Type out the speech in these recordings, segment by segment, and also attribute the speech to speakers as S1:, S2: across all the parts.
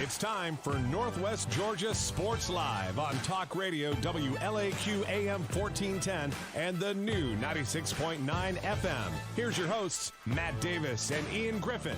S1: It's time for Northwest Georgia Sports Live on Talk Radio WLAQ AM 1410 and the new 96.9 FM. Here's your hosts, Matt Davis and Ian Griffin.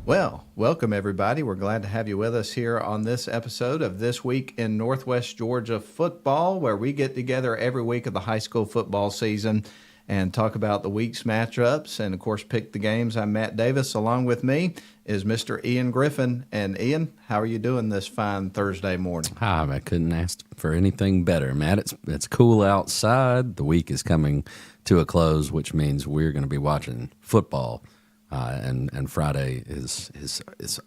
S2: Well, welcome everybody. We're glad to have you with us here on this episode of This Week in Northwest Georgia Football, where we get together every week of the high school football season and talk about the week's matchups and, of course, pick the games. I'm Matt Davis. Along with me is Mr. Ian Griffin. And, Ian, how are you doing this fine Thursday morning?
S3: Hi, I couldn't ask for anything better, Matt. It's cool outside. The week is coming to a close, which means we're going to be watching football. And Friday is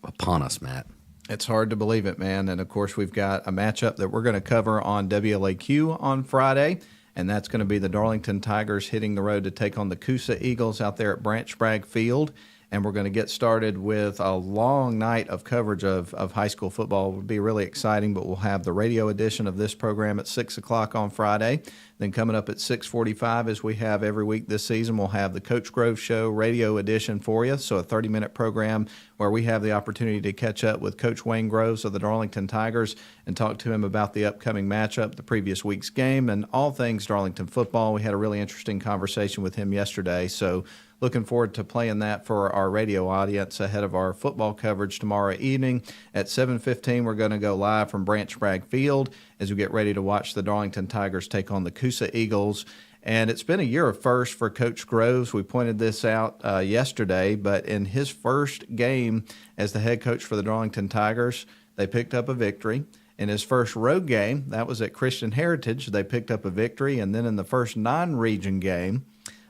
S3: upon us, Matt.
S2: It's hard to believe it, man. And, of course, we've got a matchup that we're going to cover on WLAQ on Friday, and that's going to be the Darlington Tigers hitting the road to take on the Coosa Eagles out there at Branch Bragg Field. And we're going to get started with a long night of coverage of high school football. It will be really exciting, but we'll have the radio edition of this program at 6 o'clock on Friday. Then coming up at 6:45, as we have every week this season, we'll have the Coach Grove Show radio edition for you. So a 30-minute program where we have the opportunity to catch up with Coach Wayne Groves of the Darlington Tigers and talk to him about the upcoming matchup, the previous week's game, and all things Darlington football. We had a really interesting conversation with him yesterday. So looking forward to playing that for our radio audience ahead of our football coverage tomorrow evening. At 7:15, we're going to go live from Branch Bragg Field as we get ready to watch the Darlington Tigers take on the Coosa Eagles. And it's been a year of first for Coach Groves. We pointed this out yesterday, but in his first game as the head coach for the Darlington Tigers, they picked up a victory. In his first road game, that was at Christian Heritage, they picked up a victory. And then in the first non-region game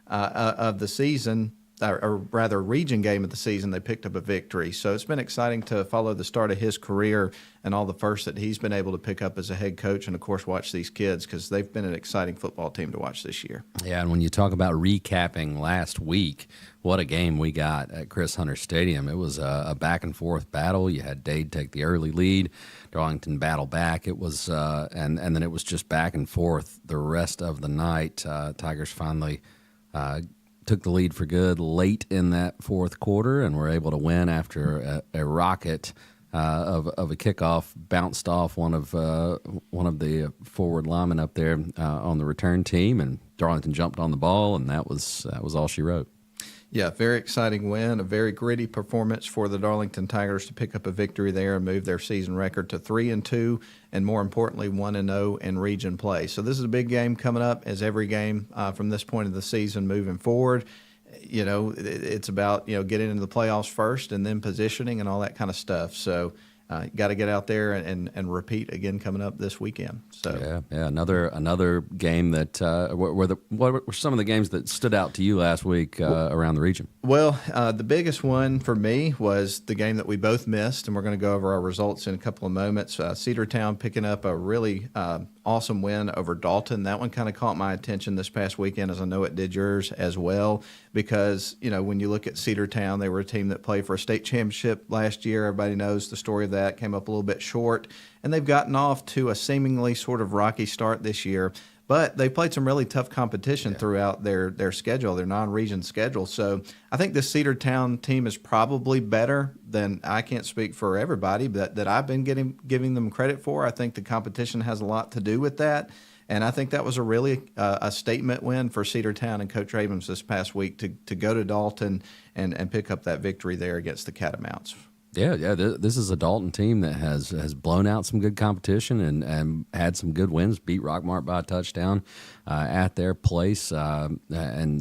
S2: of the season, or rather region game of the season, they picked up a victory. So it's been exciting to follow the start of his career and all the firsts that he's been able to pick up as a head coach and, of course, watch these kids because they've been an exciting football team to watch this year.
S3: Yeah, and when you talk about recapping last week, what a game we got at Chris Hunter Stadium. It was a back-and-forth battle. You had Dade take the early lead, Darlington battle back. It was and then it was just back and forth the rest of the night. Tigers finally took the lead for good late in that fourth quarter and were able to win after a rocket of a kickoff bounced off one of the forward linemen up there on the return team, and Darlington jumped on the ball, and that was all she wrote.
S2: Yeah, very exciting win, a very gritty performance for the Darlington Tigers to pick up a victory there and move their season record to 3-2, and more importantly, 1-0 in region play. So this is a big game coming up, as every game from this point of the season moving forward. You know, it's about getting into the playoffs first and then positioning and all that kind of stuff. So got to get out there and repeat again coming up this weekend. So
S3: yeah, another game that what were some of the games that stood out to you last week around the region?
S2: Well, the biggest one for me was the game that we both missed, and we're going to go over our results in a couple of moments. Cedartown picking up a really awesome win over Dalton. That one kind of caught my attention this past weekend, as I know it did yours as well, because when you look at Cedartown, they were a team that played for a state championship last year. Everybody knows the story of that, came up a little bit short, and they've gotten off to a seemingly sort of rocky start this year. But they played some really tough competition throughout their schedule, their non-region schedule. So I think this Cedartown team is probably better than, I can't speak for everybody, but that I've been giving them credit for. I think the competition has a lot to do with that. And I think that was a really a statement win for Cedartown and Coach Abrams this past week to go to Dalton and pick up that victory there against the Catamounts.
S3: Yeah. This is a Dalton team that has blown out some good competition and had some good wins. Beat Rockmart by a touchdown at their place, and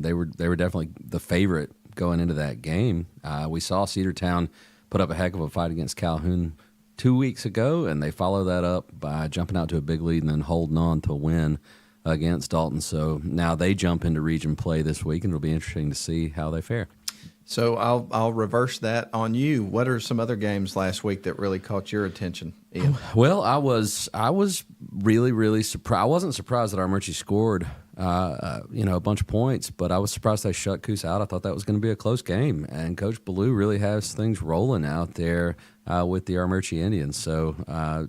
S3: they were definitely the favorite going into that game. We saw Cedartown put up a heck of a fight against Calhoun 2 weeks ago, and they follow that up by jumping out to a big lead and then holding on to win against Dalton. So now they jump into region play this week, and it'll be interesting to see how they fare.
S2: So I'll reverse that on you. What are some other games last week that really caught your attention, Ian?
S3: Well, I was really, really surprised. I wasn't surprised that Armurchie scored a bunch of points, but I was surprised they shut Coosa out. I thought that was going to be a close game, and Coach Ballou really has things rolling out there with the Armurchie Indians. So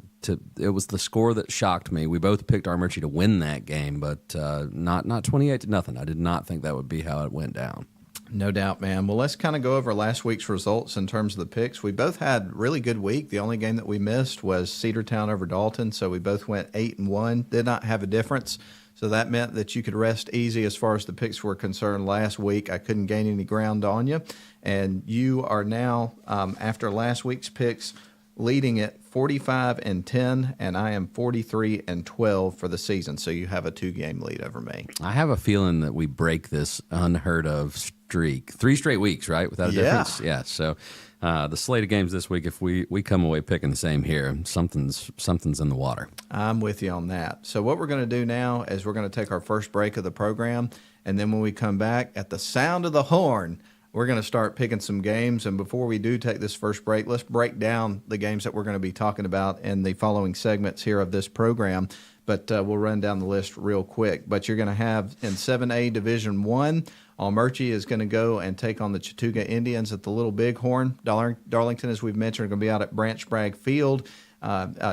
S3: it was the score that shocked me. We both picked Armurchie to win that game, but not 28-0. I did not think that would be how it went down.
S2: No doubt, man. Well, let's kind of go over last week's results in terms of the picks. We both had a really good week. The only game that we missed was Cedartown over Dalton, so we both went 8-1. Did not have a difference, so that meant that you could rest easy as far as the picks were concerned last week. I couldn't gain any ground on you, and you are now, after last week's picks, leading at 45-10, and I am 43-12 for the season. So you have a 2-game lead over me.
S3: I have a feeling that we break this unheard of streak. 3 straight weeks, right? Without a difference? Yeah. So the slate of games this week, if we come away picking the same here, something's in the water.
S2: I'm with you on that. So what we're going to do now is we're going to take our first break of the program, and then when we come back, at the sound of the horn, we're going to start picking some games. And before we do take this first break, let's break down the games that we're going to be talking about in the following segments here of this program. But we'll run down the list real quick. But you're going to have in 7A Division I, Armurchie is going to go and take on the Chattooga Indians at the Little Bighorn. Darlington, as we've mentioned, are going to be out at Branch Bragg Field,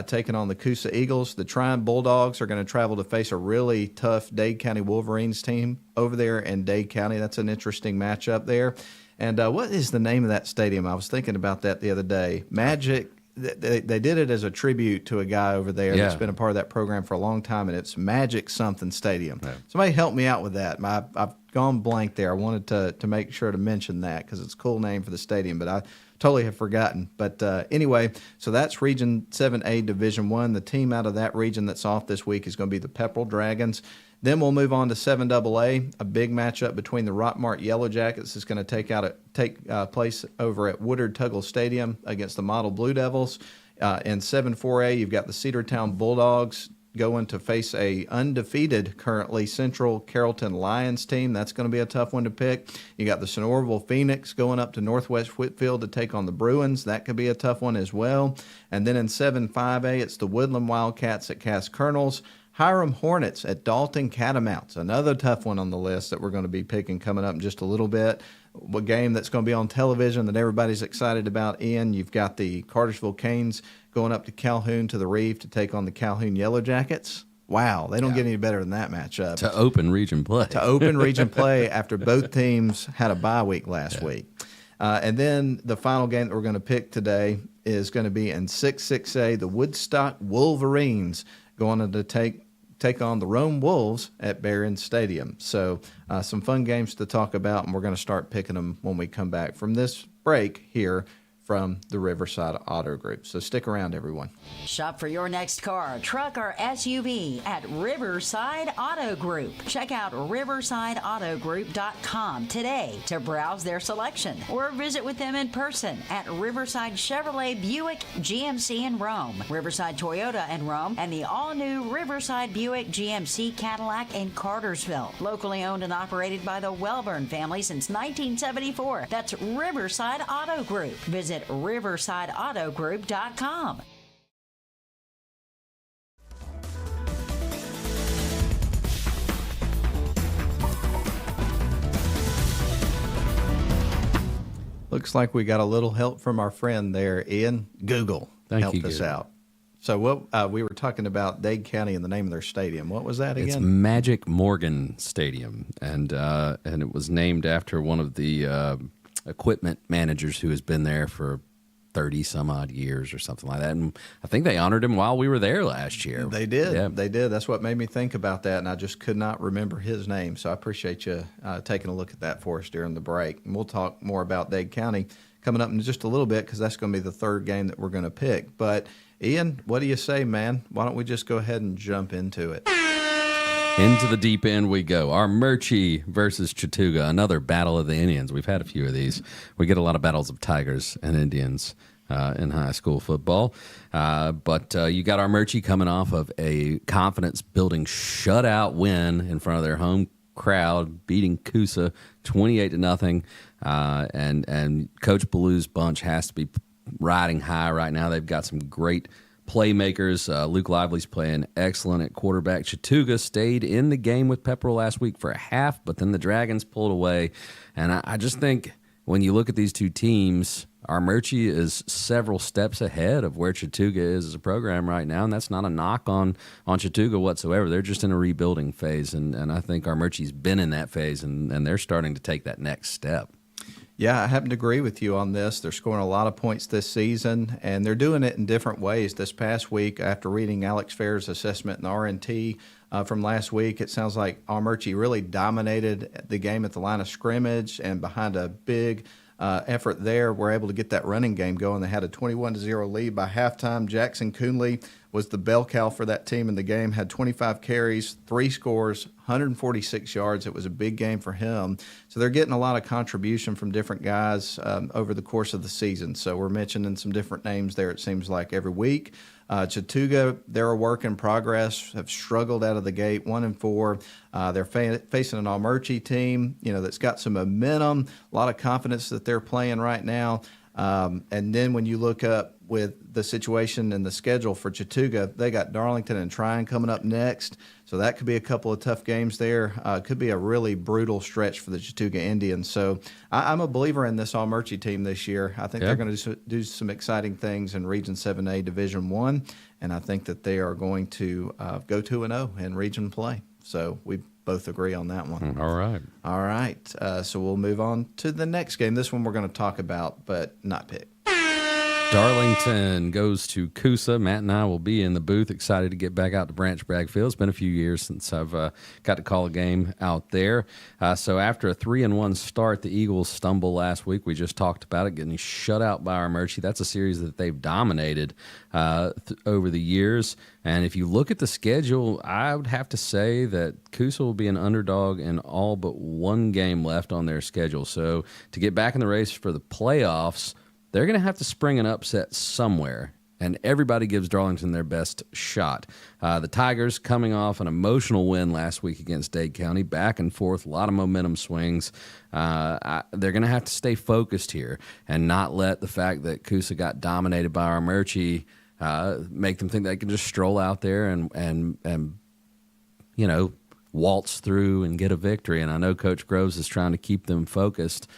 S2: taking on the Coosa Eagles. The Tryon Bulldogs are going to travel to face a really tough Dade County Wolverines team over there in Dade County. That's an interesting matchup there. And what is the name of that stadium? I was thinking about that the other day. Magic. They did it as a tribute to a guy over there that's been a part of that program for a long time, and it's Magic something Stadium. Yeah. Somebody help me out with that. I've gone blank there. I wanted to make sure to mention that because it's a cool name for the stadium, but I totally have forgotten. But anyway, so that's Region 7A Division I. The team out of that region that's off this week is going to be the Pepperell Dragons. Then we'll move on to 7AA, a big matchup between the Rockmart Yellow Jackets is going to take place over at Woodard Tuggle Stadium against the Model Blue Devils. In 7-4A, you've got the Cedartown Bulldogs going to face a undefeated currently Central Carrollton Lions team. That's going to be a tough one to pick. You got the Sonoraville Phoenix going up to Northwest Whitfield to take on the Bruins. That could be a tough one as well. And then in 7-5A, it's the Woodland Wildcats at Cass Colonels. Hiram Hornets at Dalton Catamounts, another tough one on the list that we're going to be picking coming up in just a little bit. A game that's going to be on television that everybody's excited about. Ian, you've got the Cartersville Canes going up to Calhoun to the Reeve to take on the Calhoun Yellow Jackets. Wow, they don't get any better than that matchup.
S3: To open region play. After both teams had a bye week last week. And then the final game that we're going to pick today is going to be in 6-6A, the Woodstock Wolverines going to take on the Rome Wolves at Barron Stadium. So some fun games to talk about, and we're going to start picking them when we come back from this break here from the Riverside Auto Group. So stick around, everyone.
S4: Shop for your next car, truck, or SUV at Riverside Auto Group. Check out riversideautogroup.com today to browse their selection or visit with them in person at Riverside Chevrolet Buick GMC in Rome, Riverside Toyota in Rome, and the all-new Riverside Buick GMC Cadillac in Cartersville. Locally owned and operated by the Welburn family since 1974. That's Riverside Auto Group. Visit riversideautogroup.com.
S2: Looks like we got a little help from our friend there, Ian. Google helped us out. So what we were talking about Dade County and the name of their stadium. What was that again?
S3: It's Magic Morgan Stadium, and it was named after one of the equipment managers who has been there for 30 some odd years or something like that. And I think they honored him while we were there last year.
S2: They did. Yeah. They did. That's what made me think about that. And I just could not remember his name. So I appreciate you taking a look at that for us during the break. And we'll talk more about Dade County coming up in just a little bit because that's going to be the third game that we're going to pick. But Ian, what do you say, man? Why don't we just go ahead and jump into it?
S3: Into the deep end we go. Armurchie versus Chattooga, another battle of the Indians. We've had a few of these. We get a lot of battles of Tigers and Indians in high school football. But you got Armurchie coming off of a confidence-building shutout win in front of their home crowd, beating Coosa 28-0. And Coach Ballou's bunch has to be riding high right now. They've got some great playmakers. Luke Lively's playing excellent at quarterback. Chattooga stayed in the game with Pepperell last week for a half, but then the Dragons pulled away. And I just think when you look at these two teams, Armurchie is several steps ahead of where Chattooga is as a program right now, and that's not a knock on Chattooga whatsoever. They're just in a rebuilding phase, and I think Armurchie's been in that phase, and they're starting to take that next step.
S2: Yeah, I happen to agree with you on this. They're scoring a lot of points this season, and they're doing it in different ways. This past week, after reading Alex Fair's assessment in the RNT from last week, it sounds like Armurchie really dominated the game at the line of scrimmage, and behind a big effort there, were able to get that running game going. They had a 21-0 lead by halftime. Jackson Coonley was the bell cow for that team in the game, had 25 carries, 3 scores, 146 yards. It was a big game for him. So they're getting a lot of contribution from different guys over the course of the season. So we're mentioning some different names there, it seems like, every week. Chattooga, they're a work in progress, have struggled out of the gate, 1-4. They're facing an Armurchie team, that's got some momentum, a lot of confidence that they're playing right now. And then when you look up with the situation and the schedule for Chattooga, they got Darlington and Tryon coming up next. So that could be a couple of tough games there. Could be a really brutal stretch for the Chattooga Indians. So I'm a believer in this Armurchie team this year. I think they're going to do some exciting things in Region 7A Division 1, and I think that they are going to go 2-0 in region play. So we both agree on that one.
S3: All right.
S2: So we'll move on to the next game. This one we're going to talk about, but not pick.
S3: Darlington goes to Coosa. Matt and I will be in the booth, excited to get back out to Branch Bragg Field. It's been a few years since I've got to call a game out there. So after a 3-1 start, the Eagles stumbled last week. We just talked about it, getting shut out by Armurchie. That's a series that they've dominated over the years. And if you look at the schedule, I would have to say that Coosa will be an underdog in all but one game left on their schedule. So to get back in the race for the playoffs, they're going to have to spring an upset somewhere, and everybody gives Darlington their best shot. The Tigers coming off an emotional win last week against Dade County, back and forth, a lot of momentum swings. They're going to have to stay focused here and not let the fact that Coosa got dominated by Armurchie make them think they can just stroll out there and waltz through and get a victory. And I know Coach Groves is trying to keep them focused.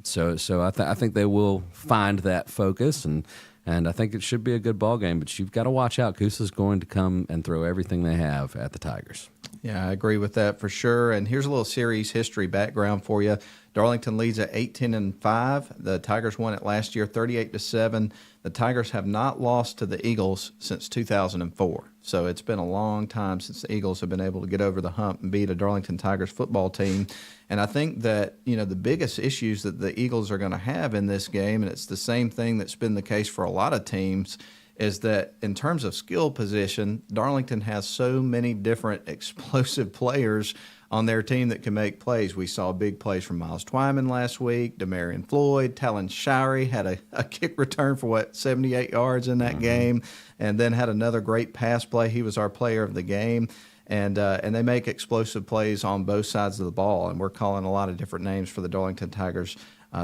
S3: So I think they will find that focus, and I think it should be a good ball game. But you've got to watch out. Coosa's going to come and throw everything they have at the Tigers.
S2: Yeah, I agree with that for sure. And here's a little series history background for you. Darlington leads at 18-5. The Tigers won it last year, 38-7. The Tigers have not lost to the Eagles since 2004. So it's been a long time since the Eagles have been able to get over the hump and beat a Darlington Tigers football team. And I think that, the biggest issues that the Eagles are going to have in this game, and it's the same thing that's been the case for a lot of teams, is that in terms of skill position, Darlington has so many different explosive players on their team that can make plays. We saw big plays from Miles Twyman last week, Demarion Floyd, Talon Shirey had a kick return for 78 yards in that game, and then had another great pass play. He was our player of the game. And they make explosive plays on both sides of the ball, and we're calling a lot of different names for the Darlington Tigers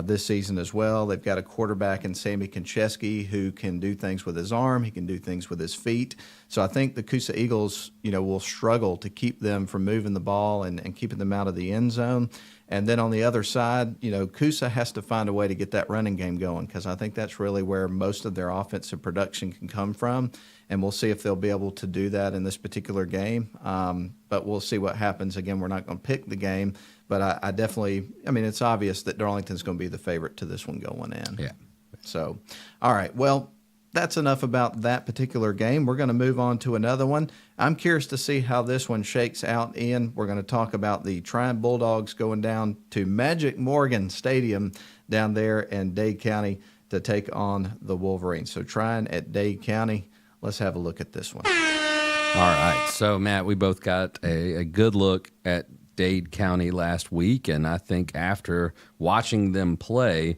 S2: this season as well. They've got a quarterback in Sammy Konchesky who can do things with his arm. He can do things with his feet. So I think the Coosa Eagles, will struggle to keep them from moving the ball and keeping them out of the end zone. And then on the other side, Coosa has to find a way to get that running game going, because I think that's really where most of their offensive production can come from. And we'll see if they'll be able to do that in this particular game. But we'll see what happens. Again, we're not going to pick the game, but I definitely, it's obvious that Darlington's going to be the favorite to this one going in.
S3: Yeah.
S2: So, all right. Well, that's enough about that particular game. We're going to move on to another one. I'm curious to see how this one shakes out, Ian. We're going to talk about the Tryon Bulldogs going down to Magic Morgan Stadium down there in Dade County to take on the Wolverines. So Tryon at Dade County. Let's have a look at this one.
S3: All right. So, Matt, we both got a good look at Dade County last week, and I think after watching them play,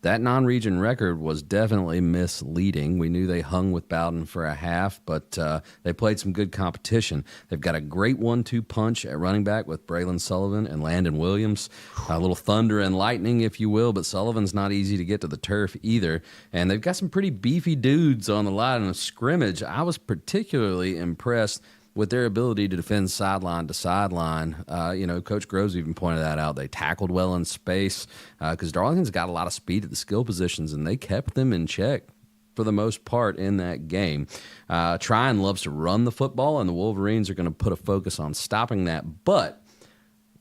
S3: that non-region record was definitely misleading. We knew they hung with Bowden for a half, but they played some good competition. They've got a great 1-2 punch at running back with Braylon Sullivan and Landon Williams. A little thunder and lightning, if you will, but Sullivan's not easy to get to the turf either. And they've got some pretty beefy dudes on the line of scrimmage. I was particularly impressed with their ability to defend sideline to sideline. Coach Groves even pointed that out. They tackled well in space because Darlington's got a lot of speed at the skill positions, and they kept them in check for the most part in that game. Tryon loves to run the football, and the Wolverines are going to put a focus on stopping that. But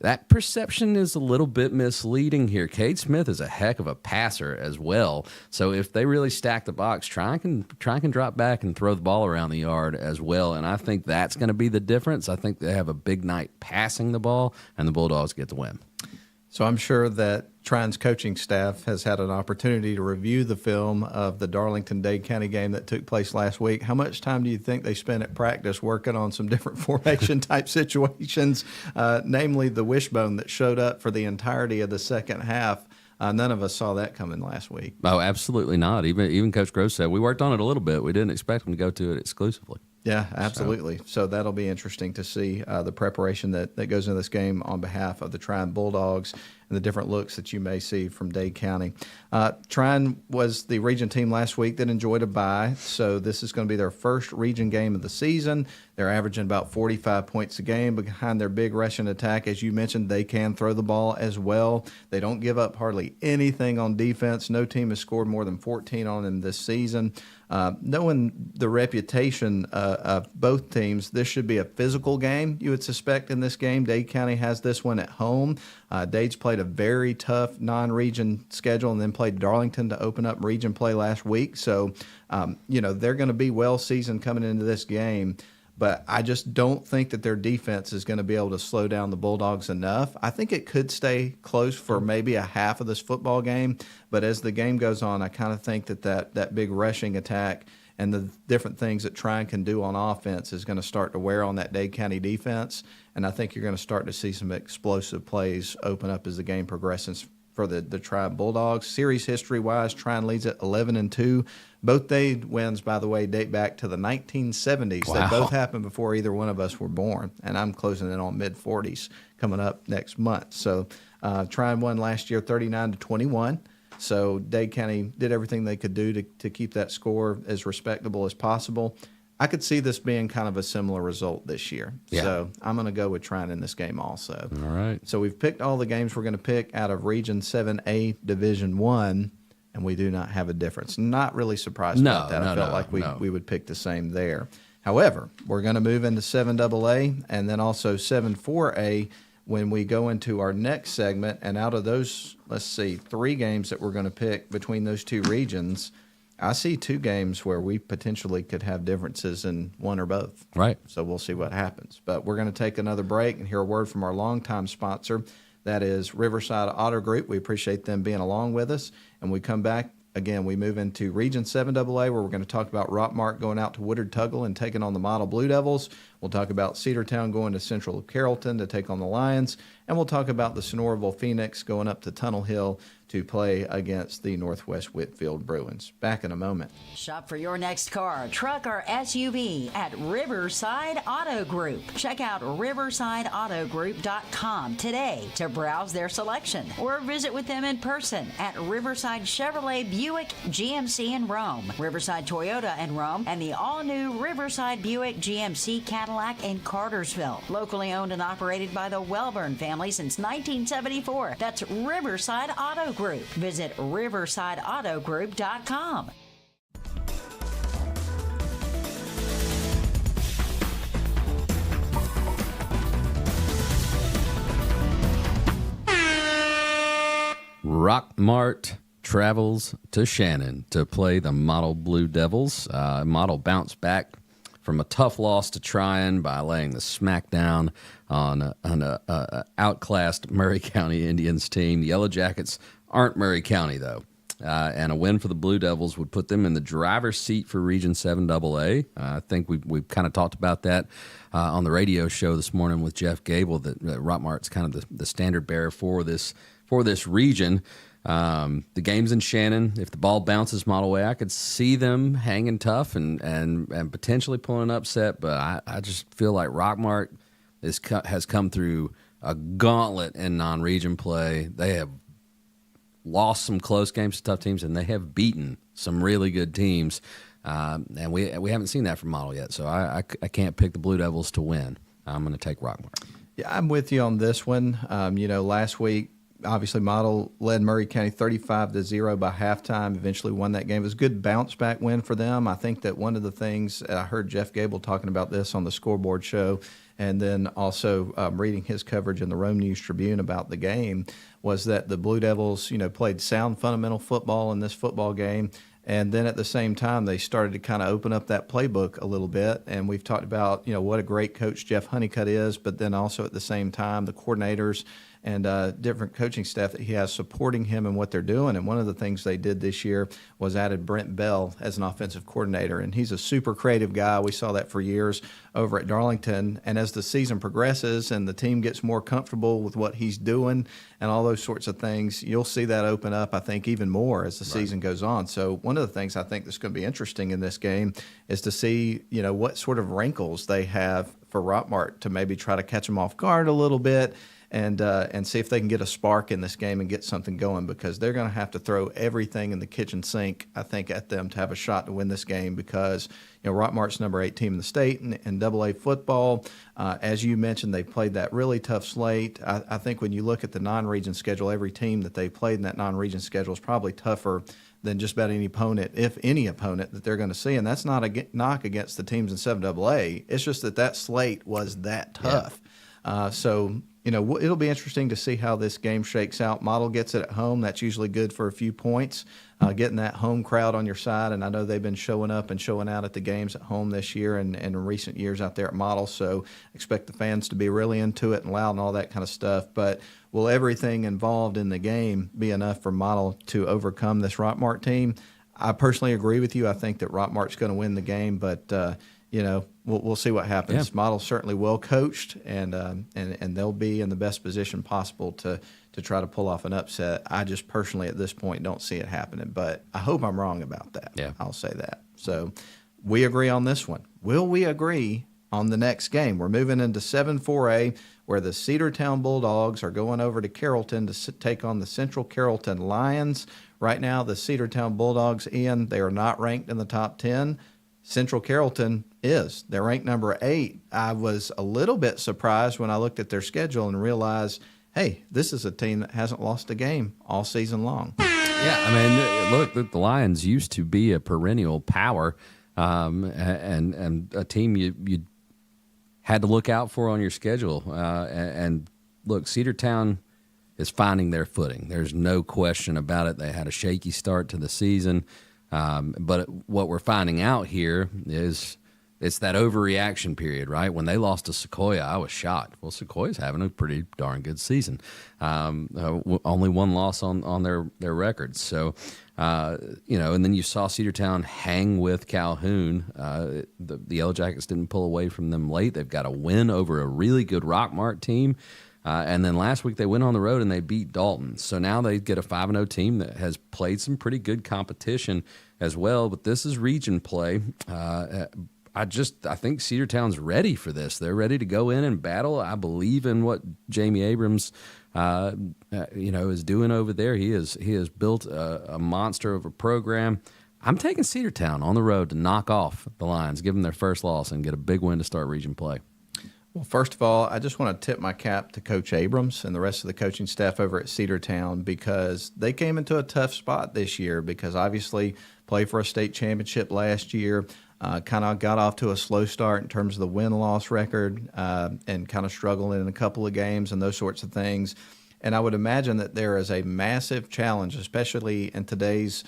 S3: that perception is a little bit misleading here. Cade Smith is a heck of a passer as well. So if they really stack the box, Tryon can drop back and throw the ball around the yard as well. And I think that's going to be the difference. I think they have a big night passing the ball, and the Bulldogs get the win.
S2: So I'm sure that Tryon's coaching staff has had an opportunity to review the film of the Darlington-Dade County game that took place last week. How much time do you think they spent at practice working on some different formation-type situations, namely the wishbone that showed up for the entirety of the second half? None of us saw that coming last week.
S3: Oh, absolutely not. Even Coach Groves said, we worked on it a little bit. We didn't expect them to go to it exclusively.
S2: Yeah, absolutely. So that'll be interesting to see the preparation that goes into this game on behalf of the Tryon Bulldogs and the different looks that you may see from Dade County. Tryon was the region team last week that enjoyed a bye, so this is going to be their first region game of the season. They're averaging about 45 points a game behind their big rushing attack. As you mentioned, they can throw the ball as well. They don't give up hardly anything on defense. No team has scored more than 14 on them this season. Knowing the reputation of both teams, this should be a physical game, you would suspect, in this game. Dade County has this one at home. Dade's played a very tough non-region schedule and then played Darlington to open up region play last week. So, they're going to be well-seasoned coming into this game. But I just don't think that their defense is going to be able to slow down the Bulldogs enough. I think it could stay close for maybe a half of this football game. But as the game goes on, I kind of think that big rushing attack and the different things that Tryon can do on offense is going to start to wear on that Dade County defense. And I think you're going to start to see some explosive plays open up as the game progresses for the Tryon Bulldogs. Series history-wise, Tryon leads at 11-2. Both Dade wins, by the way, date back to the 1970s. Wow. They both happened before either one of us were born, and I'm closing in on mid-40s coming up next month. So Tryon won last year 39-21. So Dade County did everything they could do to keep that score as respectable as possible. I could see this being kind of a similar result this year. Yeah. So I'm going to go with Tryon in this game also.
S3: All right.
S2: So we've picked all the games we're going to pick out of Region 7A Division 1, and we do not have a difference. Not really surprised about that. I felt like we would pick the same there. However, we're going to move into 7AA and then also 7-4A when we go into our next segment. And out of those, let's see, 3 games that we're going to pick between those two regions, I see 2 games where we potentially could have differences in one or both.
S3: Right.
S2: So we'll see what happens. But we're going to take another break and hear a word from our longtime sponsor. That is Riverside Auto Group. We appreciate them being along with us. And we come back, again, we move into Region 7AA, where we're going to talk about Rockmart going out to Woodard Tuggle and taking on the Model Blue Devils. We'll talk about Cedartown going to Central Carrollton to take on the Lions. And we'll talk about the Sonoraville Phoenix going up to Tunnel Hill to play against the Northwest Whitfield Bruins. Back in a moment.
S4: Shop for your next car, truck, or SUV at Riverside Auto Group. Check out riversideautogroup.com today to browse their selection or visit with them in person at Riverside Chevrolet Buick GMC in Rome, Riverside Toyota in Rome, and the all-new Riverside Buick GMC Cadillac in Cartersville. Locally owned and operated by the Welburn family since 1974. That's Riverside Auto Group. Visit riversideautogroup.com.
S3: Rockmart travels to Shannon to play the Model Blue Devils. Model bounced back from a tough loss to Tryon by laying the smackdown on an outclassed Murray County Indians team. The Yellow Jackets aren't Murray County, though. And a win for the Blue Devils would put them in the driver's seat for Region 7AA. I think we've kind of talked about that on the radio show this morning with Jeff Gable, that Rockmart's kind of the standard bearer for this region. The game's in Shannon. If the ball bounces Model Way, I could see them hanging tough and potentially pulling an upset. But I just feel like Rockmart has come through a gauntlet in non-region play. They have lost some close games to tough teams, and they have beaten some really good teams. And we haven't seen that from Model yet. So I can't pick the Blue Devils to win. I'm going to take Rockmart.
S2: Yeah, I'm with you on this one. Last week, obviously, Model led Murray County 35-0 by halftime, eventually won that game. It was a good bounce-back win for them. I think that one of the things, I heard Jeff Gable talking about this on the scoreboard show, and then also reading his coverage in the Rome News-Tribune about the game, was that the Blue Devils, played sound fundamental football in this football game. And then at the same time, they started to kind of open up that playbook a little bit. And we've talked about, what a great coach Jeff Honeycutt is, but then also at the same time, the coordinators and different coaching staff that he has supporting him and what they're doing. And one of the things they did this year was added Brent Bell as an offensive coordinator. And he's a super creative guy. We saw that for years over at Darlington. And as the season progresses and the team gets more comfortable with what he's doing and all those sorts of things, you'll see that open up, I think, even more as the season goes on. So one of the things I think that's going to be interesting in this game is to see, what sort of wrinkles they have for Rockmart to maybe try to catch them off guard a little bit. And see if they can get a spark in this game and get something going, because they're going to have to throw everything in the kitchen sink, I think, at them to have a shot to win this game, because Rockmart's number 8 team in the state in AA football. As you mentioned, they played that really tough slate. I think when you look at the non-region schedule, every team that they played in that non-region schedule is probably tougher than just about any opponent, if any opponent, that they're going to see. And that's not a knock against the teams in 7AA. It's just that slate was that tough. Yeah. It'll be interesting to see how this game shakes out. Model gets it at home. That's usually good for a few points, getting that home crowd on your side. And I know they've been showing up and showing out at the games at home this year and in recent years out there at Model. So expect the fans to be really into it and loud and all that kind of stuff. But will everything involved in the game be enough for Model to overcome this Rockmart team? I personally agree with you. I think that Rockmart's going to win the game, but we'll see what happens. Yeah. Model's certainly well coached, and they'll be in the best position possible to try to pull off an upset. I just personally at this point don't see it happening, but I hope I'm wrong about that.
S3: Yeah.
S2: I'll say that. So we agree on this one. Will we agree on the next game? We're moving into 7-4A, where the Cedartown Bulldogs are going over to Carrollton to take on the Central Carrollton Lions. Right now, the Cedartown Bulldogs, Ian, they are not ranked in the top 10. Central Carrollton is. They're ranked number 8. I was a little bit surprised when I looked at their schedule and realized, hey, this is a team that hasn't lost a game all season long.
S3: Yeah, I mean, look, the Lions used to be a perennial power, and a team you had to look out for on your schedule. And look, Cedartown is finding their footing. There's no question about it. They had a shaky start to the season. But what we're finding out here is it's that overreaction period, right? When they lost to Sequoia, I was shocked. Well, Sequoia's having a pretty darn good season. Only one loss on their records. So, and then you saw Cedartown hang with Calhoun. The Yellow Jackets didn't pull away from them late. They've got a win over a really good Rockmart team. And then last week they went on the road and they beat Dalton. So now they get a 5-0 team that has played some pretty good competition as well. But this is region play. I think Cedartown's ready for this. They're ready to go in and battle. I believe in what Jamie Abrams, is doing over there. He has built a monster of a program. I'm taking Cedartown on the road to knock off the Lions, give them their first loss, and get a big win to start region play.
S2: Well, first of all, I just want to tip my cap to Coach Abrams and the rest of the coaching staff over at Cedartown, because they came into a tough spot this year, because obviously played for a state championship last year, kind of got off to a slow start in terms of the win-loss record, and kind of struggling in a couple of games and those sorts of things. And I would imagine that there is a massive challenge, especially in today's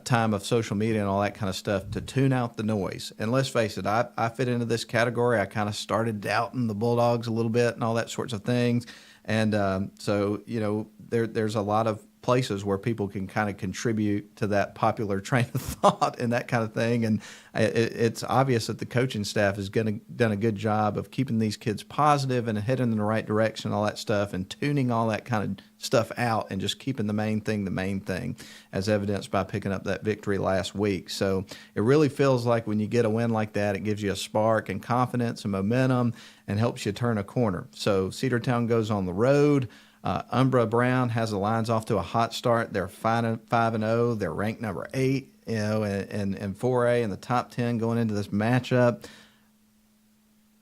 S2: time of social media and all that kind of stuff, to tune out the noise. And let's face it, I fit into this category. I kind of started doubting the Bulldogs a little bit and all that sorts of things. And so, there's a lot of places where people can kind of contribute to that popular train of thought and that kind of thing. And it's obvious that the coaching staff has done a good job of keeping these kids positive and heading in the right direction, all that stuff, and tuning all that kind of stuff out and just keeping the main thing, as evidenced by picking up that victory last week. So it really feels like when you get a win like that, it gives you a spark and confidence and momentum and helps you turn a corner. So Cedartown goes on the road. Umbra Brown has the Lions off to a hot start. They're 5-0. They're ranked number 8, in 4A in the top 10 going into this matchup.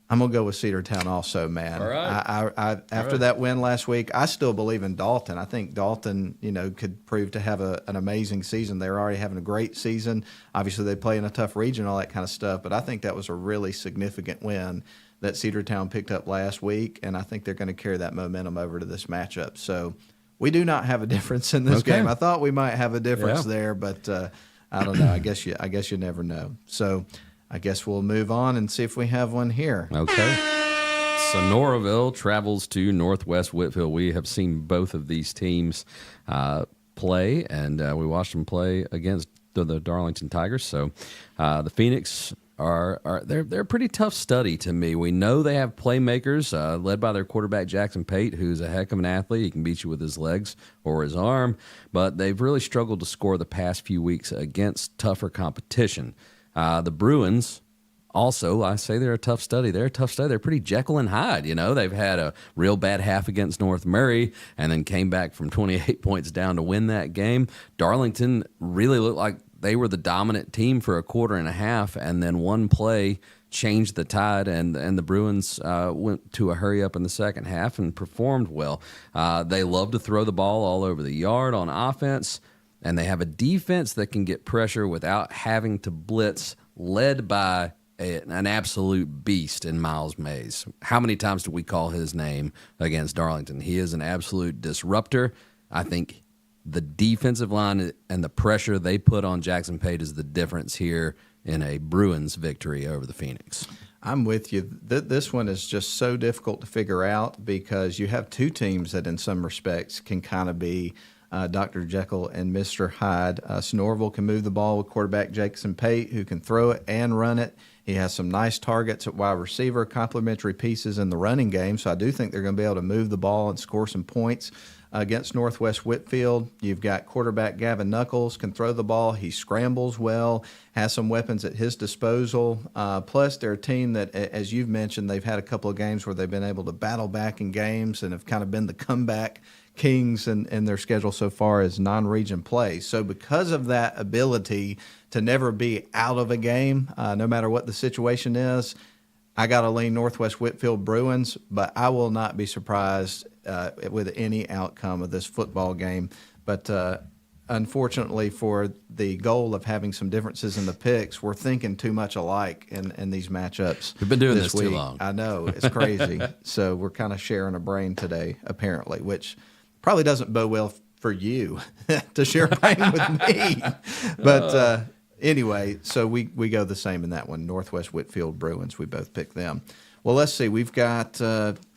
S2: I'm going to go with Cedartown also, man.
S3: All right.
S2: After that win last week, I still believe in Dalton. I think Dalton, could prove to have an amazing season. They're already having a great season. Obviously, they play in a tough region, all that kind of stuff, but I think that was a really significant win that Cedartown picked up last week, and I think they're going to carry that momentum over to this matchup. So we do not have a difference in this game. I thought we might have a difference there, but I don't know. I guess you never know. So I guess we'll move on and see if we have one here.
S3: Okay. Sonoraville travels to Northwest Whitfield. We have seen both of these teams play, and we watched them play against the Darlington Tigers. So the Phoenix they're a pretty tough study to me. We know they have playmakers led by their quarterback Jackson Pate, who's a heck of an athlete. He can beat you with his legs or his arm, but they've really struggled to score the past few weeks against tougher competition. The Bruins, also, I say they're a tough study. They're a tough study. They're pretty Jekyll and Hyde. They've had a real bad half against North Murray and then came back from 28 points down to win that game. Darlington really looked like they were the dominant team for a quarter and a half, and then one play changed the tide, and the Bruins went to a hurry up in the second half and performed well. They love to throw the ball all over the yard on offense, and they have a defense that can get pressure without having to blitz, led by an absolute beast in Miles Mays. How many times do we call his name against Darlington? He is an absolute disruptor. I think the defensive line and the pressure they put on Jackson Pate is the difference here in a Bruins victory over the Phoenix.
S2: I'm with you. This one is just so difficult to figure out because you have two teams that in some respects can kind of be Dr. Jekyll and Mr. Hyde. Sonoraville can move the ball with quarterback Jackson Pate, who can throw it and run it. He has some nice targets at wide receiver, complementary pieces in the running game, so I do think they're going to be able to move the ball and score some points against Northwest Whitfield. You've got quarterback Gavin Knuckles, can throw the ball. He scrambles well, has some weapons at his disposal. Plus, they're a team that, as you've mentioned, they've had a couple of games where they've been able to battle back in games and have kind of been the comeback kings in their schedule so far as non-region play. So because of that ability to never be out of a game, no matter what the situation is, I got to lean Northwest Whitfield Bruins, but I will not be surprised with any outcome of this football game. But unfortunately, for the goal of having some differences in the picks, we're thinking too much alike in these matchups.
S3: We've been doing this
S2: week.
S3: Too long.
S2: I know. It's crazy. So we're kind of sharing a brain today, apparently, which probably doesn't bode well for you to share a brain with me. But anyway, so we go the same in that one. Northwest Whitfield Bruins, we both picked them. Well, let's see. We've got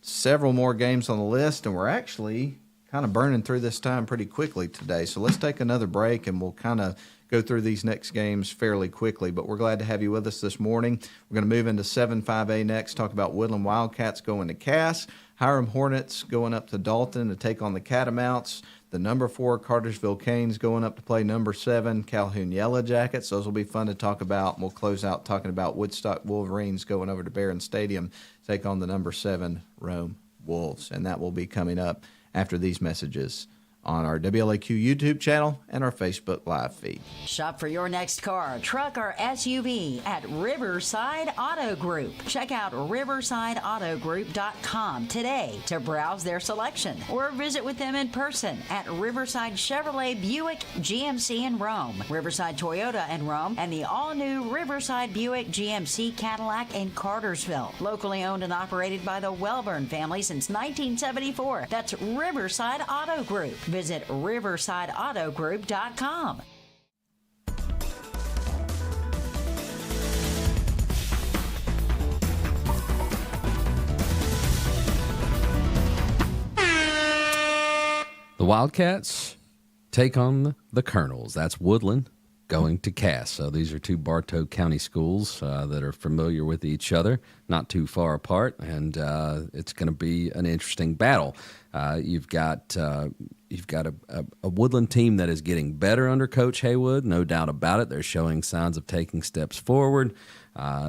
S2: several more games on the list, and we're actually kind of burning through this time pretty quickly today. So let's take another break, and we'll kind of go through these next games fairly quickly. But we're glad to have you with us this morning. We're going to move into 7-5A next, talk about Woodland Wildcats going to Cass, Hiram Hornets going up to Dalton to take on the Catamounts, the number 4 Cartersville Canes going up to play number 7 Calhoun Yellow Jackets. Those will be fun to talk about. And we'll close out talking about Woodstock Wolverines going over to Barron Stadium to take on the number 7 Rome Wolves. And that will be coming up after these messages on our WLAQ YouTube channel and our Facebook Live feed.
S4: Shop for your next car, truck, or SUV at Riverside Auto Group. Check out riversideautogroup.com today to browse their selection or visit with them in person at Riverside Chevrolet Buick GMC in Rome, Riverside Toyota in Rome, and the all-new Riverside Buick GMC Cadillac in Cartersville. Locally owned and operated by the Welburn family since 1974. That's Riverside Auto Group. Visit riversideautogroup.com.
S3: The Wildcats take on the Colonels. That's Woodland going to Cass. So these are two Bartow County schools that are familiar with each other, not too far apart, and it's going to be an interesting battle. You've got a Woodland team that is getting better under Coach Haywood, no doubt about it. They're showing signs of taking steps forward.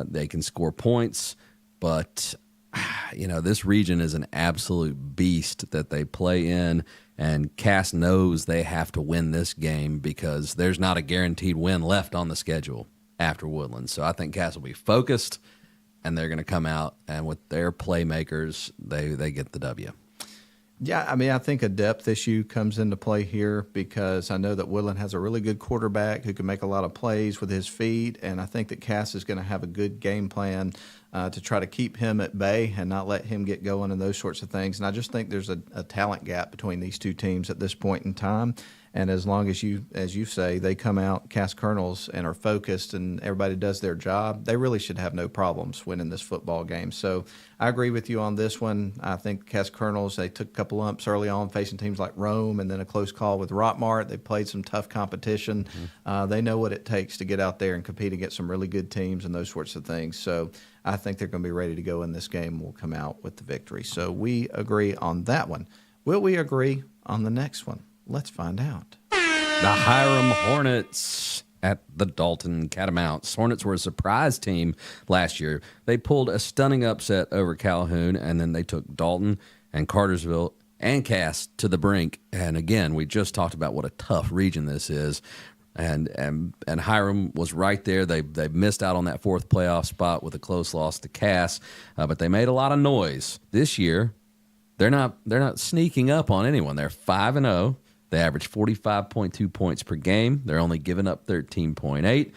S3: They can score points, but this region is an absolute beast that they play in. And Cass knows they have to win this game because there's not a guaranteed win left on the schedule after Woodland. So I think Cass will be focused, and they're going to come out, and with their playmakers, they get the W.
S2: Yeah, I mean, I think a depth issue comes into play here because I know that Woodland has a really good quarterback who can make a lot of plays with his feet, and I think that Cass is going to have a good game plan to try to keep him at bay and not let him get going and those sorts of things. And I just think there's a talent gap between these two teams at this point in time. And as long as you say, they come out, Cass Colonels, and are focused and everybody does their job, they really should have no problems winning this football game. So I agree with you on this one. I think Cass Colonels, they took a couple lumps early on facing teams like Rome and then a close call with Rockmart. They played some tough competition. They know what it takes to get out there and compete against some really good teams and those sorts of things. So I think they're going to be ready to go in this game and will come out with the victory. So we agree on that one. Will we agree on the next one? Let's find out.
S3: The Hiram Hornets at the Dalton Catamounts. Hornets were a surprise team last year. They pulled a stunning upset over Calhoun, and then they took Dalton and Cartersville and Cass to the brink. And again, we just talked about what a tough region this is. And Hiram was right there. They missed out on that fourth playoff spot with a close loss to Cass, but they made a lot of noise. This year, they're not sneaking up on anyone. They're 5-0. They average 45.2 points per game. They're only giving up 13.8.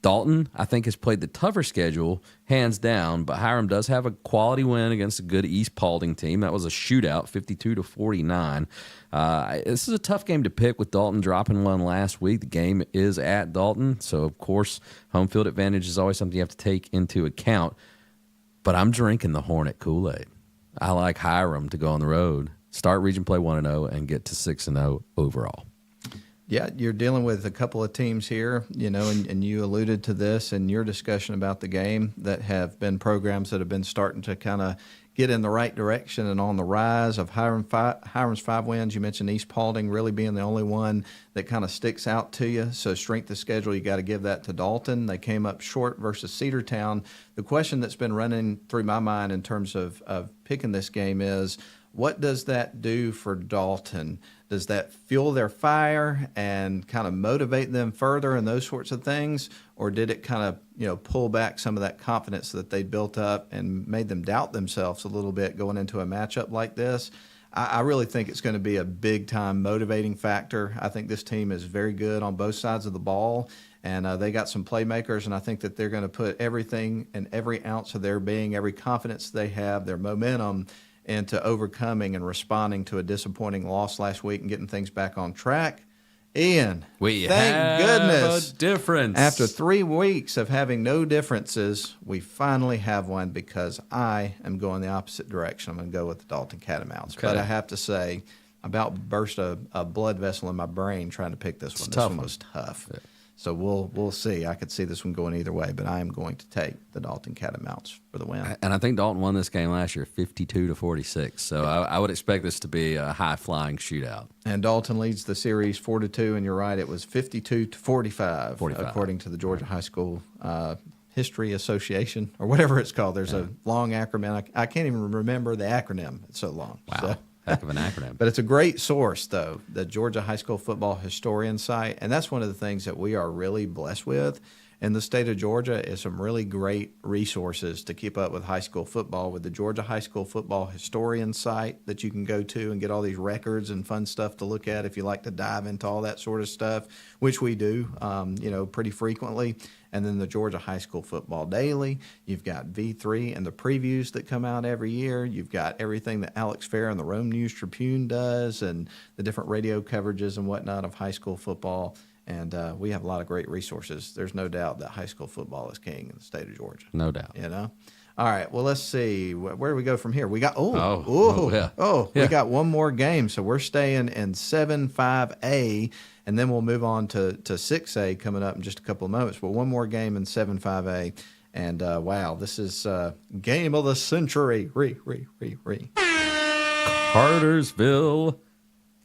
S3: Dalton, I think, has played the tougher schedule, hands down, but Hiram does have a quality win against a good East Paulding team. That was a shootout, 52-49. This is a tough game to pick with Dalton dropping one last week. The game is at Dalton, so, of course, home field advantage is always something you have to take into account. But I'm drinking the Hornet Kool-Aid. I like Hiram to go on the road, start region play 1-0, and get to 6-0 overall.
S2: Yeah, you're dealing with a couple of teams here, and you alluded to this in your discussion about the game that have been programs that have been starting to kind of get in the right direction and on the rise of Hiram's 5 wins. You mentioned East Paulding really being the only one that kind of sticks out to you. So strength of schedule, you got to give that to Dalton. They came up short versus Cedartown. The question that's been running through my mind in terms of picking this game is, what does that do for Dalton? Does that fuel their fire and kind of motivate them further and those sorts of things? Or did it kind of, pull back some of that confidence that they built up and made them doubt themselves a little bit going into a matchup like this? I really think it's going to be a big-time motivating factor. I think this team is very good on both sides of the ball, and they got some playmakers, and I think that they're going to put everything and every ounce of their being, every confidence they have, their momentum, into overcoming and responding to a disappointing loss last week and getting things back on track. Ian, thank goodness,
S3: a difference.
S2: After 3 weeks of having no differences, we finally have one because I am going the opposite direction. I'm going to go with the Dalton Catamounts. Okay. But I have to say, I about burst a blood vessel in my brain trying to pick this one. This one was tough. Yeah. So we'll see. I could see this one going either way, but I am going to take the Dalton Catamounts for the win.
S3: And I think Dalton won this game last year, 52-46. So I would expect this to be a high-flying shootout.
S2: And Dalton leads the series 4-2, and you're right, it was 52-45, according to the Georgia High School History Association, or whatever it's called. There's a long acronym. I can't even remember the acronym. It's so long.
S3: Wow.
S2: So.
S3: Heck of an acronym.
S2: But it's a great source, though, the Georgia High School Football Historian site. And that's one of the things that we are really blessed with in the state of Georgia is some really great resources to keep up with high school football with the Georgia High School Football Historian site that you can go to and get all these records and fun stuff to look at if you like to dive into all that sort of stuff, which we do, pretty frequently. And then the Georgia High School Football Daily. You've got V3 and the previews that come out every year. You've got everything that Alex Fair and the Rome News Tribune does and the different radio coverages and whatnot of high school football. And we have a lot of great resources. There's no doubt that high school football is king in the state of Georgia.
S3: No doubt.
S2: All right. Well, let's see. Where do we go from here? We got
S3: Yeah.
S2: We got one more game, so we're staying in 7-5A, and then we'll move on to 6A coming up in just a couple of moments. But one more game in 7-5A, and wow, this is game of the century.
S3: Cartersville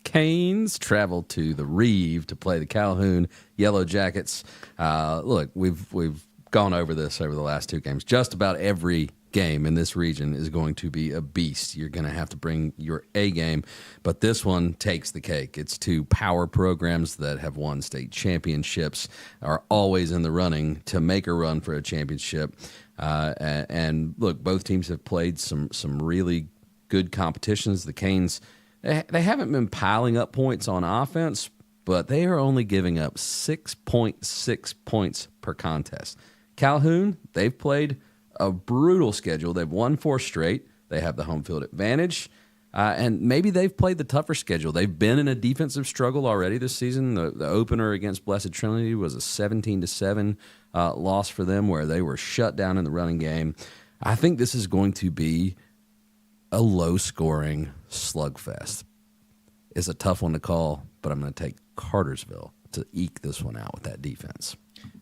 S3: Canes travel to the Reeve to play the Calhoun Yellow Jackets. Look, we've gone over this over the last two games. Just about every game in this region is going to be a beast. You're going to have to bring your A game, but this one takes the cake. It's two power programs that have won state championships, are always in the running to make a run for a championship. And look, both teams have played some really good competitions. The Canes, they haven't been piling up points on offense, but they are only giving up 6.6 points per contest. Calhoun, they've played a brutal schedule. They've won 4 straight. They have the home field advantage. And maybe they've played the tougher schedule. They've been in a defensive struggle already this season. The opener against Blessed Trinity was a 17-7 loss for them, where they were shut down in the running game. I think this is going to be a low-scoring slugfest. It's a tough one to call, but I'm going to take Cartersville to eke this one out with that defense.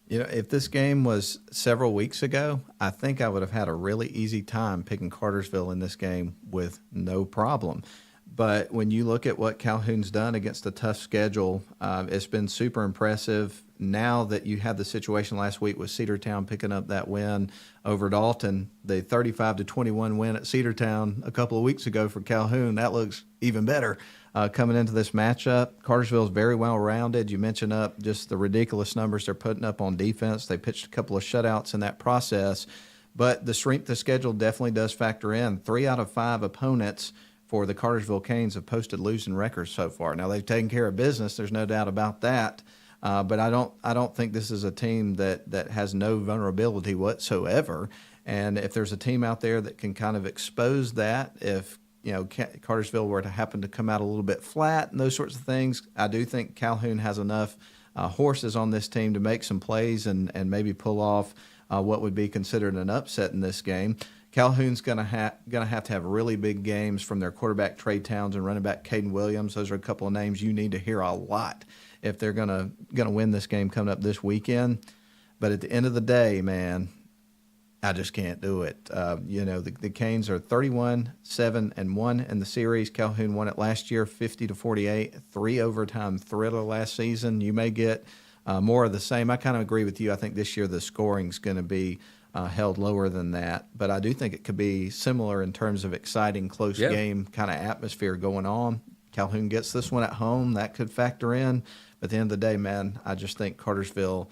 S2: You know, if this game was several weeks ago, I think I would have had a really easy time picking Cartersville in this game with no problem. But when you look at what Calhoun's done against a tough schedule, it's been super impressive. Now that you had the situation last week with Cedartown picking up that win over Dalton, the 35-21 win at Cedartown a couple of weeks ago for Calhoun, that looks even better coming into this matchup. Cartersville is very well rounded. You mentioned up just the ridiculous numbers they're putting up on defense. They pitched a couple of shutouts in that process, but the strength of schedule definitely does factor in. 3 out of 5 opponents for the Cartersville Canes have posted losing records so far. Now they've taken care of business. There's no doubt about that. But I don't think this is a team that has no vulnerability whatsoever. And if there's a team out there that can kind of expose that, if Cartersville were to happen to come out a little bit flat and those sorts of things, I do think Calhoun has enough horses on this team to make some plays and maybe pull off what would be considered an upset in this game. Calhoun's going to have really big games from their quarterback Trey Towns and running back Caden Williams. Those are a couple of names you need to hear a lot if they're going to win this game coming up this weekend. But at the end of the day, man, I just can't do it. The Canes are 31-7-1 in the series. Calhoun won it last year, 50-48, 3 overtime thriller last season. You may get more of the same. I kind of agree with you. I think this year the scoring's going to be held lower than that, but I do think it could be similar in terms of exciting, close game kind of atmosphere going on. Calhoun gets this one at home. That could factor in. But at the end of the day, man, I just think Cartersville,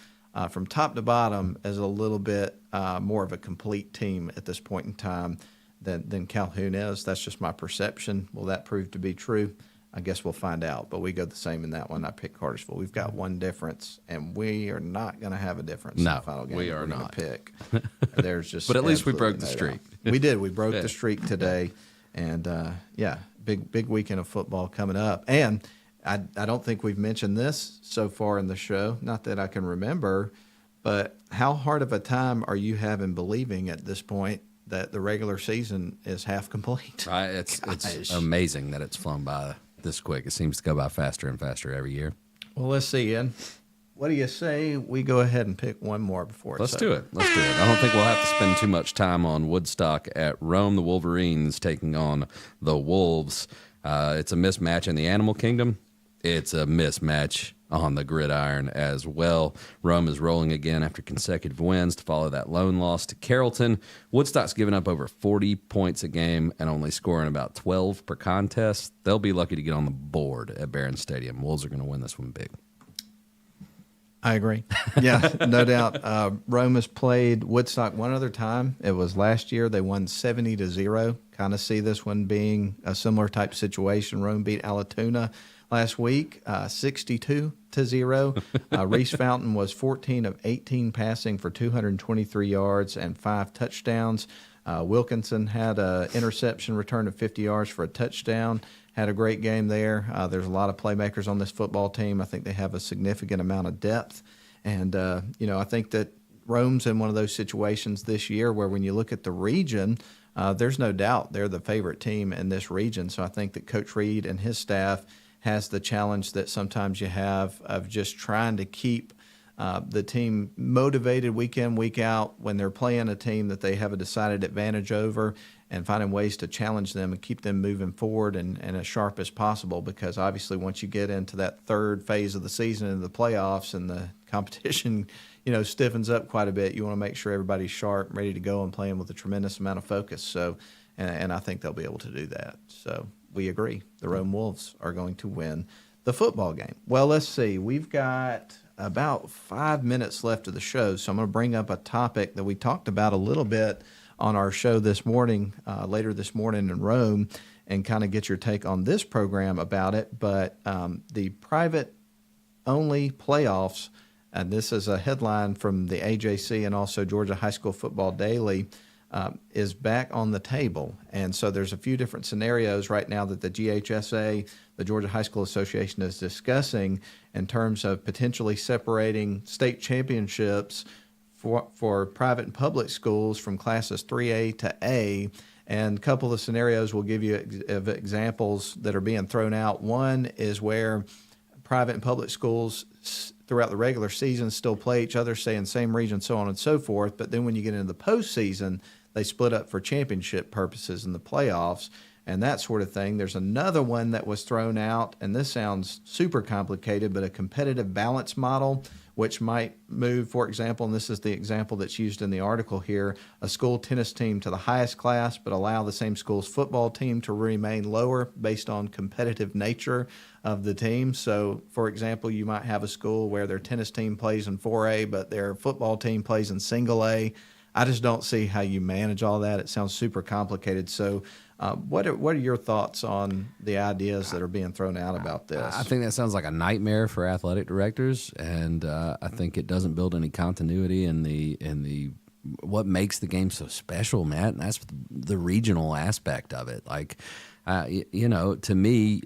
S2: from top to bottom, is a little bit more of a complete team at this point in time than Calhoun is. That's just my perception. Will that prove to be true? I guess we'll find out. But we go the same in that one. I picked Cartersville. We've got one difference, and we are not going to have a difference in the final game.
S3: We are not.
S2: Pick. There's just
S3: but at least we broke the streak.
S2: We did. We broke the streak today. And, big weekend of football coming up. And I don't think we've mentioned this so far in the show, not that I can remember, but how hard of a time are you having believing at this point that the regular season is half complete?
S3: It's amazing that it's flown by this quick. It seems to go by faster and faster every year.
S2: Well, let's see, Ian. What do you say we go ahead and pick one more before
S3: Let's do it. I don't think we'll have to spend too much time on Woodstock at Rome. The Wolverines taking on the Wolves. It's a mismatch in the Animal Kingdom. It's a mismatch on the gridiron as well. Rome is rolling again after consecutive wins to follow that lone loss to Carrollton. Woodstock's given up over 40 points a game and only scoring about 12 per contest. They'll be lucky to get on the board at Barron Stadium. Wolves are going to win this one big.
S2: I agree. Yeah, no doubt. Rome has played Woodstock one other time. It was last year. They won 70-0. Kind of see this one being a similar type situation. Rome beat Alatoona last week, 62-0. Reese Fountain was 14 of 18 passing for 223 yards and 5 touchdowns. Wilkinson had an interception return of 50 yards for a touchdown. Had a great game there. There's a lot of playmakers on this football team. I think they have a significant amount of depth. And, I think that Rome's in one of those situations this year where when you look at the region, there's no doubt they're the favorite team in this region. So I think that Coach Reed and his staff has the challenge that sometimes you have of just trying to keep the team motivated week in, week out when they're playing a team that they have a decided advantage over, and finding ways to challenge them and keep them moving forward and as sharp as possible, because obviously once you get into that third phase of the season and the playoffs and the competition, stiffens up quite a bit, you want to make sure everybody's sharp, ready to go, and playing with a tremendous amount of focus. So, and I think they'll be able to do that. So we agree. The Rome Wolves are going to win the football game. Well, let's see. We've got about 5 minutes left of the show, so I'm going to bring up a topic that we talked about a little bit on our show this morning, later this morning in Rome, and kind of get your take on this program about it. But the private-only playoffs, and this is a headline from the AJC and also Georgia High School Football Daily, is back on the table. And so there's a few different scenarios right now that the GHSA, the Georgia High School Association, is discussing in terms of potentially separating state championships for private and public schools from classes 3A to A. And a couple of scenarios we'll give you of examples that are being thrown out. One is where private and public schools throughout the regular season still play each other, stay in the same region, so on and so forth. But then when you get into the postseason, they split up for championship purposes in the playoffs and that sort of thing. There's another one that was thrown out, and this sounds super complicated, but a competitive balance model, which might move, for example, and this is the example that's used in the article here, a school tennis team to the highest class, but allow the same school's football team to remain lower based on competitive nature of the team. So, for example, you might have a school where their tennis team plays in 4A, but their football team plays in single A. I just don't see how you manage all that. It sounds super complicated. So what are your thoughts on the ideas that are being thrown out about this?
S3: I think that sounds like a nightmare for athletic directors, and I think it doesn't build any continuity in the what makes the game so special, Matt, and that's the regional aspect of it. Like, to me,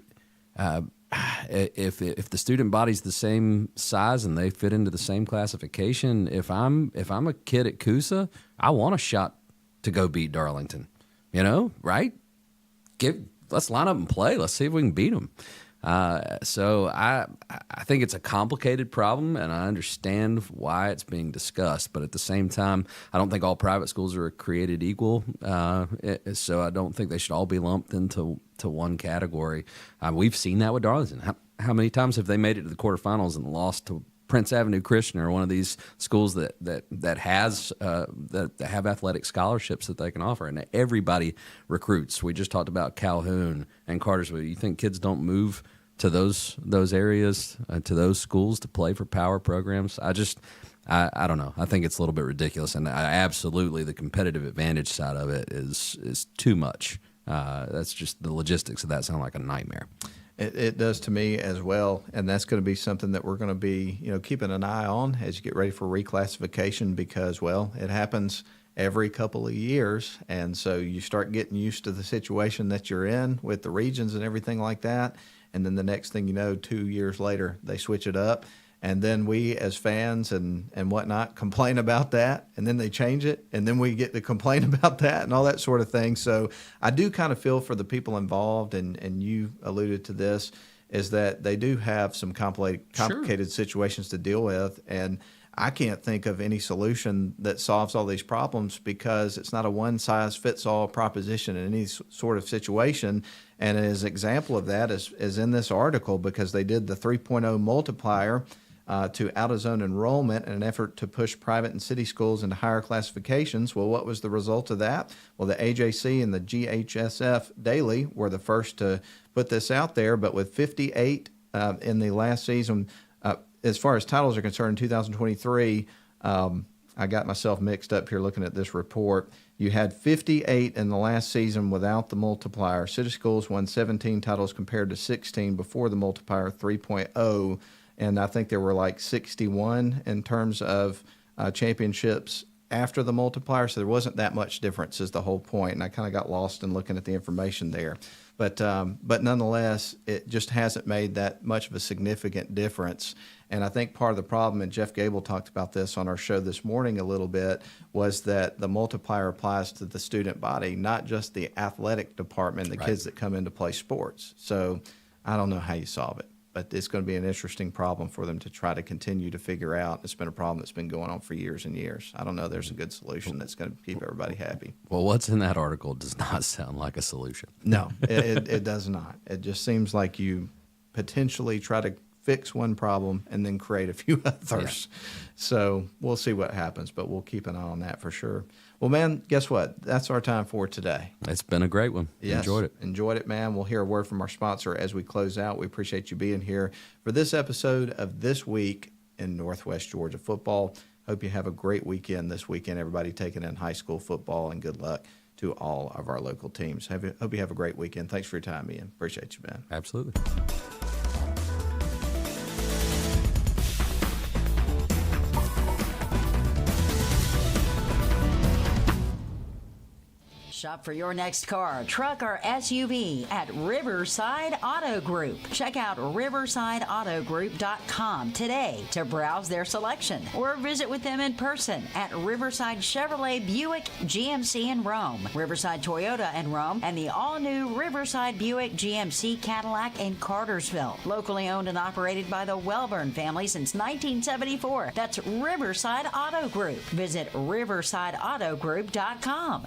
S3: if the student body's the same size and they fit into the same classification, if I'm a kid at Coosa, I want a shot to go beat Darlington. Right? Let's line up and play. Let's see if we can beat them. So I think it's a complicated problem, and I understand why it's being discussed. But at the same time, I don't think all private schools are created equal. So I don't think they should all be lumped into one category. We've seen that with Darlington. How many times have they made it to the quarterfinals and lost to Prince Avenue Christian, or one of these schools that have athletic scholarships that they can offer, and everybody recruits? We just talked about Calhoun and Cartersville. You think kids don't move to those areas, to those schools to play for power programs? I don't know. I think it's a little bit ridiculous, and absolutely the competitive advantage side of it is too much. That's just the logistics of that sound like a nightmare.
S2: It does to me as well, and that's going to be something that we're going to be, keeping an eye on as you get ready for reclassification, because, well, it happens every couple of years, and so you start getting used to the situation that you're in with the regions and everything like that, and then the next thing you know, 2 years later, they switch it up. And then we as fans and whatnot complain about that, and then they change it, and then we get to complain about that and all that sort of thing. So I do kind of feel for the people involved, and you alluded to this, is that they do have some complicated situations to deal with. And I can't think of any solution that solves all these problems, because it's not a one-size-fits-all proposition in any sort of situation. And as an example of that is in this article, because they did the 3.0 multiplier to out-of-zone enrollment in an effort to push private and city schools into higher classifications. Well, what was the result of that? Well, the AJC and the GHSF Daily were the first to put this out there, but with 58 in the last season, as far as titles are concerned, in 2023, I got myself mixed up here looking at this report. You had 58 in the last season without the multiplier. City schools won 17 titles compared to 16 before the multiplier 3.0. And I think there were like 61 in terms of championships after the multiplier, so there wasn't that much difference is the whole point, and I kind of got lost in looking at the information there. But nonetheless, it just hasn't made that much of a significant difference. And I think part of the problem, and Jeff Gable talked about this on our show this morning a little bit, was that the multiplier applies to the student body, not just the athletic department, the kids that come in to play sports. So I don't know how you solve it, but it's going to be an interesting problem for them to try to continue to figure out. It's been a problem that's been going on for years and years. I don't know there's a good solution that's going to keep everybody happy.
S3: Well, what's in that article does not sound like a solution.
S2: No, it does not. It just seems like you potentially try to fix one problem and then create a few others. Yeah. So we'll see what happens, but we'll keep an eye on that for sure. Well, man, guess what? That's our time for today.
S3: It's been a great one.
S2: Yes,
S3: Enjoyed it,
S2: man. We'll hear a word from our sponsor as we close out. We appreciate you being here for this episode of This Week in Northwest Georgia Football. Hope you have a great weekend this weekend, everybody taking in high school football, and good luck to all of our local teams. Hope you have a great weekend. Thanks for your time, Ian. Appreciate you, man.
S3: Absolutely.
S4: Shop for your next car, truck, or SUV at Riverside Auto Group. Check out riversideautogroup.com today to browse their selection, or visit with them in person at Riverside Chevrolet Buick GMC in Rome, Riverside Toyota in Rome, and the all-new Riverside Buick GMC Cadillac in Cartersville. Locally owned and operated by the Welburn family since 1974. That's Riverside Auto Group. Visit riversideautogroup.com.